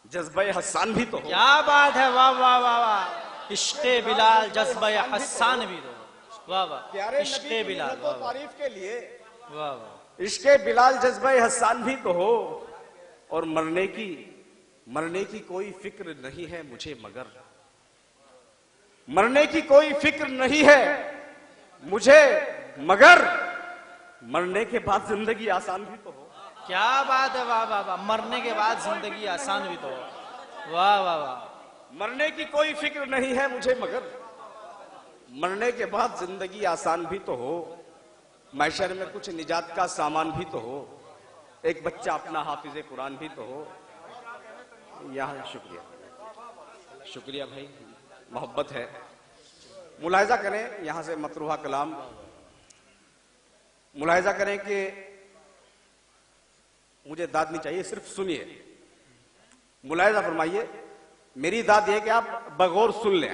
جذبہ حسان بھی تو ہو. کیا بات ہے، واہ واہ واہ واہ. عشق بلال جذبہ حسان بھی تو. واہ واہ. عشق بلال تعریف کے لیے واہ واہ. عشق بلال جذبہ حسان بھی تو ہو. اور مرنے کی کوئی فکر نہیں ہے مجھے مگر. مرنے کی کوئی فکر نہیں ہے مجھے مگر. مرنے کے بعد زندگی آسان بھی تو ہو. کیا بات ہے، واہ واہ واہ. مرنے کے بعد زندگی آسان بھی تو ہو. واہ واہ واہ. مرنے کی کوئی فکر نہیں ہے مجھے مگر. مرنے کے بعد زندگی آسان بھی تو ہو. محشر میں کچھ نجات کا سامان بھی تو ہو. ایک بچہ اپنا حافظ قرآن بھی تو ہو. یہاں شکریہ بھائی، محبت ہے. ملاحظہ کریں یہاں سے مطروحہ کلام ملاحظہ کریں کہ مجھے داد نہیں چاہیے، صرف سنیے. ملاحظہ فرمائیے، میری داد یہ کہ آپ بغور سن لیں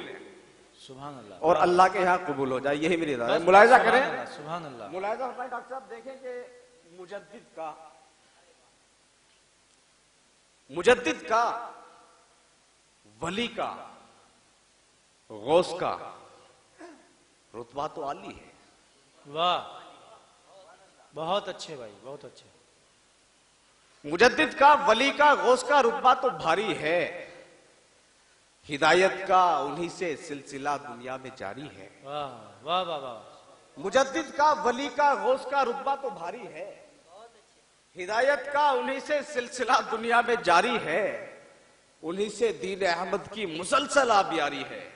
سبحان اللہ، اور اللہ کے یہاں قبول ہو جائے. یہی میری داد ہے. ملاحظہ کریں، سبحان اللہ. ملاحظہ فرمائیں. ڈاکٹر صاحب دیکھیں کہ مجدد کا ولی کا غوث کا رتبہ تو عالی ہے. واہ، بہت اچھے بھائی، بہت اچھے. مجدد کا ولی کا غوث کا رتبہ تو بھاری ہے. ہدایت کا انہی سے سلسلہ دنیا میں جاری ہے. واہ واہ واہ واہ. مجدد کا ولی کا غوث کا رتبہ تو بھاری ہے. ہدایت کا انہی سے سلسلہ دنیا میں جاری ہے. انہی سے دین احمد کی مسلسل آبیاری ہے.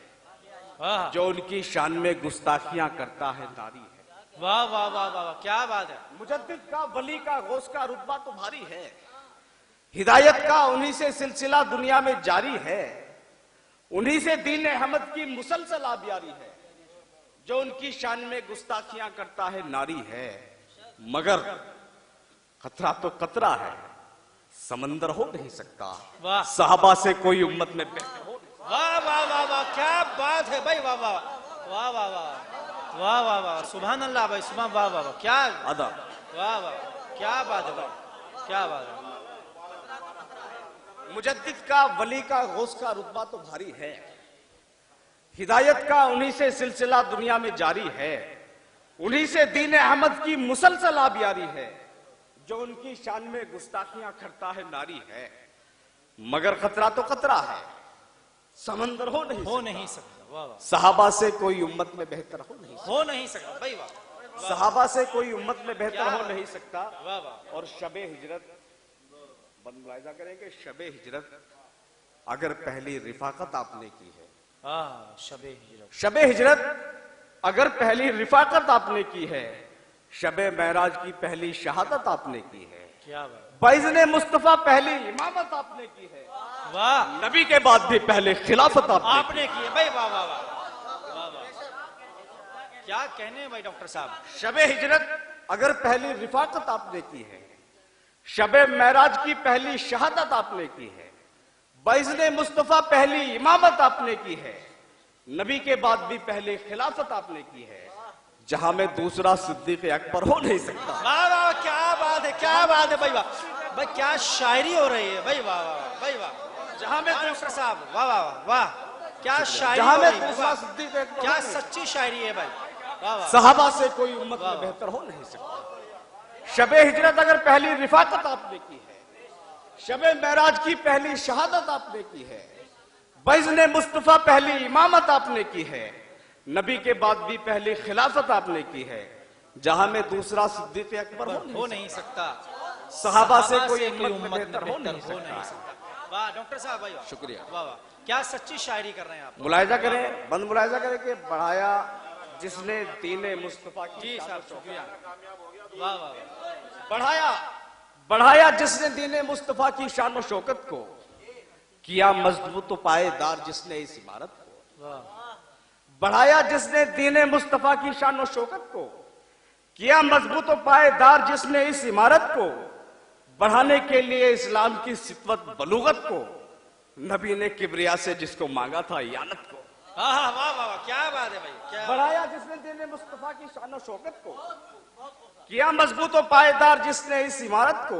جو ان کی شان میں گستاخیاں کرتا ہے ناری ہے. واہ واہ واہ واہ. کیا بات ہے. مجدد کا ولی کا غوث کا رتبہ تو بھاری ہے. ہدایت کا انہی سے سلسلہ دنیا میں جاری ہے. انہی سے دین احمد کی مسلسل آبیاری ہے. جو ان کی شان میں گستاخیاں کرتا ہے ناری ہے. مگر خطرہ تو قطرہ ہے، سمندر ہو نہیں سکتا. واہ. صحابہ سے کوئی امت میں بہتر ہو. واہ واہ واہ واہ. کیا بات ہے بھائی. واہ واہ واہ واہ واہ. واہ واہ واہ. سبحان اللہ بھائی، سبحان. واہ واہ واہ. کیا ادا. واہ واہ. کیا بات ہے بھائی، کیا بات ہے. مجدد کا ولی کا غوث کا رتبہ تو بھاری ہے. ہدایت کا انہی سے سلسلہ دنیا میں جاری ہے. انہی سے دین احمد کی مسلسل آبیاری ہے. جو ان کی شان میں گستاخیاں کرتا ہے ناری ہے. مگر خطرہ تو قطرہ ہے، سمندر ہو نہیں سکتا. واہ واہ. صحابہ سے کوئی امت میں بہتر ہو نہیں سکتا بھائی. واہ. صحابہ سے کوئی امت میں بہتر ہو نہیں سکتا. واہ واہ. اور شب ہجرت ملاحظہ کریں کہ شب ہجرت اگر پہلی رفاقت آپ نے کی ہے. شب ہجرت. شب ہجرت اگر پہلی رفاقت آپ نے کی ہے. شب معراج کی پہلی شہادت آپ نے کی ہے. کیا بات. باذن مصطفیٰ پہلی امامت آپ نے کی ہے. واہ. نبی کے بعد بھی پہلے خلافت آپ نے کی ہے بھائی. واہ واہ واہ. واہ واہ. کیا کہنے ہیں بھائی ڈاکٹر صاحب. شب ہجرت اگر پہلی رفاقت آپ نے کی ہے، شب معراج کی پہلی شہادت آپ نے کی ہے، باذن مصطفیٰ پہلی امامت آپ نے کی ہے، نبی کے بعد بھی پہلے خلافت آپ نے کی ہے، جہاں میں دوسرا صدیق اکبر ہو نہیں سکتا. واہ واہ. کیا بات ہے، کیا بات ہے بھائی. واہ بھائی، کیا شاعری ہو رہی ہے بھائی. واہ واہ بھائی. واہ. جہاں میں ڈاکٹر صاحب. واہ واہ واہ. کیا شاعری جہاں ہو میں رہی ہے. دوسرا صدیق اکبر کیا ہو نہیں سچی شاعری ہے بھائی. واہ واہ. صحابہ سے کوئی امت میں بہتر ہو نہیں سکتا. شب ہجرت اگر پہلی رفاقت آپ نے کی ہے، شب معراج کی پہلی شہادت آپ نے کی ہے، باذن مصطفیٰ پہلی امامت آپ نے کی ہے، نبی کے بعد بھی پہلی خلافت آپ نے کی ہے، جہاں میں دوسرا صدیق اکبر ہو نہیں سکتا. صحابہ سے کوئی امت میں بہتر ہو نہیں سکتا. واہ ڈاکٹر صاحب بھائی. شکریہ. واہ واہ. کیا سچی شاعری کر رہے ہیں آپ. ملاحظہ کریں، ملاحظہ کریں کہ بڑھایا جس نے دین مصطفیٰ کی. جی صاحب شکریہ. واہ واہ. بڑھایا جس نے دین مصطفیٰ کی شان و شوکت کو، کیا مضبوط و پائیدار جس نے اس عمارت کو. بڑھایا جس نے دین مصطفیٰ کی شان و شوکت کو، کیا مضبوط و پائیدار جس نے اس عمارت کو. بڑھانے کے لیے اسلام کی سطوت بلوغت کو، نبی نے کبریا سے جس کو مانگا تھا اعانت کو. واہ واہ واہ. کیا بات ہے بھائی. بڑھایا جس نے دین مصطفیٰ کی شان و شوکت کو، کیا مضبوط و پائیدار جس نے اس عمارت کو.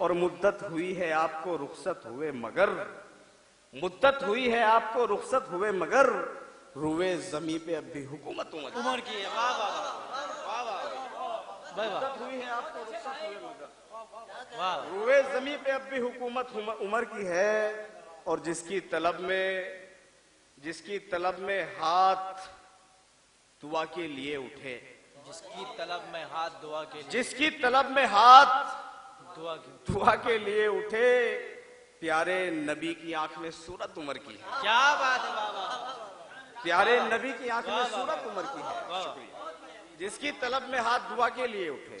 اور مدت ہوئی ہے آپ کو رخصت ہوئے مگر، مدت ہوئی ہے آپ کو رخصت ہوئے مگر، روئے زمیں پہ اب بھی حکومت عمر کی۔ عمر کی ہے، واہ واہ واہ واہ واہ واہ مدت ہوئی ہے آپ کو رخصت ہوئے مگر، واہ، روئے زمیں پہ اب بھی حکومت عمر کی ہے، اور جس کی طلب میں ہاتھ دعا کے لیے اٹھے، جس کی طلب میں ہاتھ دعا کے لیے، جس کی طلب میں ہاتھ دعا کی، دعا کے لیے اٹھے، پیارے نبی کی آنکھ میں صورت عمر کی ہے، کیا بات ہے، واہ واہ پیارے نبی کی آنکھ میں صورت عمر کی ہے۔ شکریہ۔ جس کی طلب میں ہاتھ دعا کے لیے اٹھے،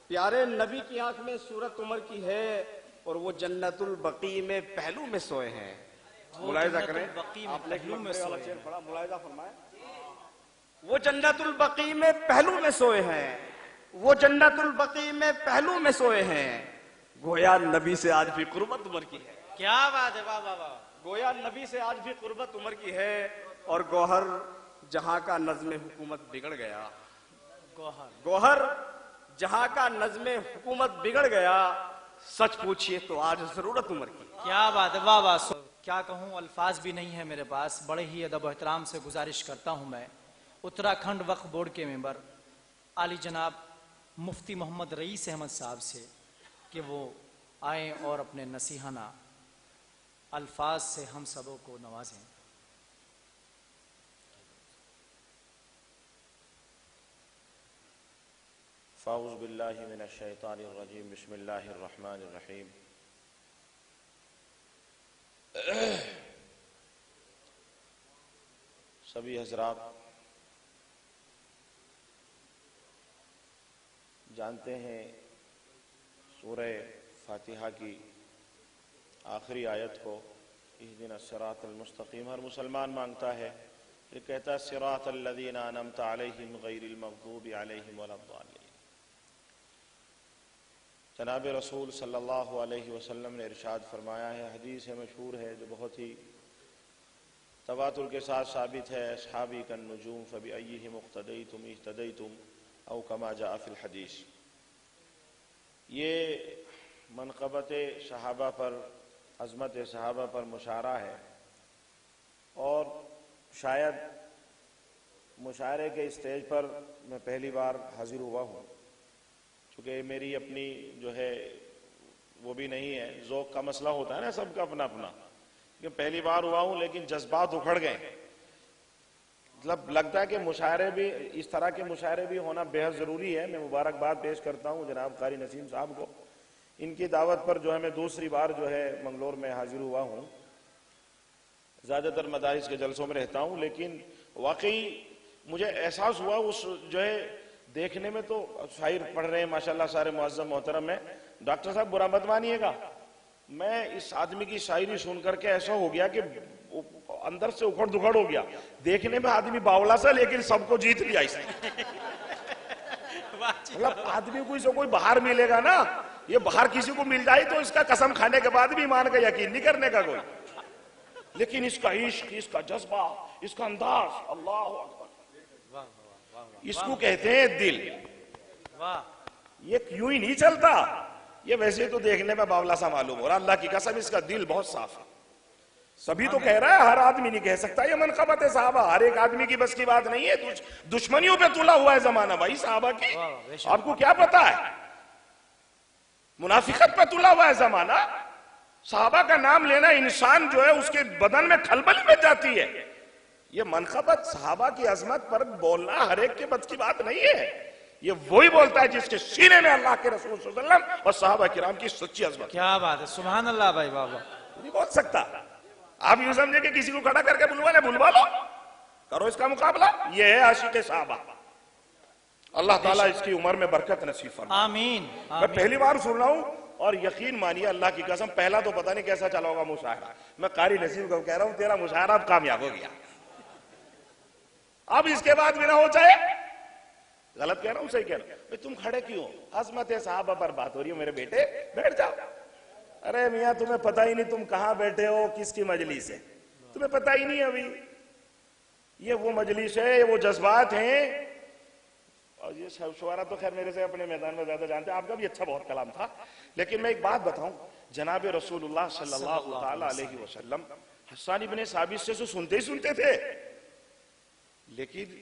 پیارے نبی کی آنکھ میں صورت عمر کی ہے، اور وہ جنت البقیع میں پہلو میں سوئے ہیں۔ ملاحظہ کریں، جنت البقیع میں آپ نے پہلو میں سوئے ہیں۔ بڑا ملاحظہ فرمائیں، وہ جنت البقیع میں پہلو میں سوئے ہیں، وہ جنت البقیع میں پہلو میں سوئے ہیں، گویا نبی سے آج بھی قربت عمر کی ہے، کیا بات ہے، واہ واہ واہ، گویا نبی سے آج بھی قربت عمر کی ہے، اور گوہر جہاں کا نظم حکومت بگڑ گیا، گوہر، گوہر جہاں کا نظم حکومت بگڑ گیا، سچ پوچھئے تو آج ضرورت عمر کی۔ کیا بات ہے، واہ واہ، کیا کہوں، الفاظ بھی نہیں ہے میرے پاس۔ بڑے ہی ادب و احترام سے گزارش کرتا ہوں میں اتراکھنڈ وقف بورڈ کے ممبر عالی جناب مفتی محمد رئیس احمد صاحب سے کہ وہ آئیں اور اپنے نصیحانہ الفاظ سے ہم سبوں کو نوازیں۔ فاعوذ باللہ من الشیطان الرجیم، بسم اللہ الرحمن الرحیم۔ سبھی حضرات جانتے ہیں سورہ فاتحہ کی آخری آیت کو، اہدنا الصراط المستقیم، ہر مسلمان مانگتا ہے، یہ کہتا ہے صراط الذین انعمت علیہم غیر المغضوب علیہم ولا الضالین۔ جناب رسول صلی اللہ علیہ وسلم نے ارشاد فرمایا ہے، حدیث مشہور ہے جو بہت ہی تواتر کے ساتھ ثابت ہے، اصحابی کالنجوم فبأیہم اقتدیتم اہتدیتم او کما جاء فی الحدیث۔ یہ منقبت صحابہ پر، عظمت صحابہ پر مشاعرہ ہے، اور شاید مشاعرے کے اسٹیج پر میں پہلی بار حاضر ہوا ہوں، چونکہ میری اپنی جو ہے وہ بھی نہیں ہے، ذوق کا مسئلہ ہوتا ہے نا سب کا اپنا اپنا، کہ پہلی بار ہوا ہوں لیکن جذبات اکھڑ گئے۔ مطلب لگتا ہے کہ مشاعرے بھی، اس طرح کے مشاعرے بھی ہونا بہت ضروری ہے۔ میں مبارکباد پیش کرتا ہوں جناب قاری نسیم صاحب کو، ان کی دعوت پر جو ہے میں دوسری بار جو ہے منگلور میں حاضر ہوا ہوں، زیادہ تر مدارس کے جلسوں میں رہتا ہوں، لیکن واقعی مجھے احساس ہوا اس جو ہے دیکھنے میں تو شاعر پڑھ رہے ہیں ماشاءاللہ سارے معظم محترم ہیں، ڈاکٹر صاحب برا مت مانیے گا، میں اس آدمی کی شاعری سن کر کے ایسا ہو گیا کہ اندر سے اکھڑ دکھڑ ہو گیا۔ دیکھنے میں آدمی باولا سا، لیکن سب کو جیت لیا اس نے۔ مطلب آدمی کو اسے کوئی باہر ملے گا نا، یہ باہر کسی کو مل جائے تو اس کا قسم کھانے کے بعد بھی ایمان کا یقین نہیں کرنے کا کوئی، لیکن اس کا عشق، اس کا جذبہ، اس کا انداز، اللہ اکبر، اس کو کہتے ہیں دل۔ یہ یوں ہی نہیں چلتا، یہ ویسے تو دیکھنے میں باولا سا معلوم ہو رہا، اللہ کی قسم اس کا دل بہت صاف ہے۔ سبھی تو کہہ رہا ہے، ہر آدمی نہیں کہہ سکتا یہ منقبت ہے صحابہ، ہر ایک آدمی کی بس کی بات نہیں ہے۔ دشمنیوں پہ تلا ہوا ہے زمانہ بھائی صحابہ کی، آپ کو کیا پتا ہے؟ منافقت پہ تلا ہوا ہے زمانہ، صحابہ کا نام لینا انسان جو ہے اس کے بدن میں کھلبلی مچ جاتی ہے۔ یہ منقبت صحابہ کی عظمت پر بولنا ہر ایک کے بس کی بات نہیں ہے، یہ وہی بولتا ہے جس کے سینے میں اللہ کے رسول صلی اللہ علیہ وسلم اور صحابہ کرام کی سچی عظمت۔ کیا بات ہے، سبحان اللہ بھائی، واہ واہ۔ نہیں بول سکتا، آپ یوں سمجھے کہ کسی کو کھڑا کر کے بلوا لو، کرو اس کا مقابلہ، یہ ہے عاشق صحابہ۔ اللہ تعالیٰ اس کی عمر میں برکت نصیب فرمائے۔ آمین۔ میں پہلی بار سن رہا ہوں، اور یقین مانیے اللہ کی قسم پہلا تو پتہ نہیں کیسا چلا ہوگا مشاعرہ، میں قاری نصیب کو کہہ رہا ہوں تیرا مشاعرہ اب کامیاب ہو گیا، اب اس کے بعد بھی نہ ہو چاہے، غلط کہہ رہا ہوں صحیح کہہ رہا ہوں؟ تم کھڑے کیوں؟ عظمت صحابہ پر بات ہو رہی ہے میرے بیٹے، بیٹھ جاؤ۔ ارے میاں تمہیں پتہ ہی نہیں تم کہاں بیٹھے ہو، کس کی مجلس ہے، تمہیں پتہ ہی نہیں ابھی۔ یہ وہ مجلس ہے، یہ وہ جذبات ہیں، اور یہ شعرا تو خیر میرے سے اپنے میدان میں زیادہ جانتے ہیں، آپ کا بھی اچھا بہت کلام تھا، لیکن میں ایک بات بتاؤں، جناب رسول اللہ صلی اللہ تعالی علیہ وسلم حسان ابن ثابت سے سنتے ہی سنتے تھے، لیکن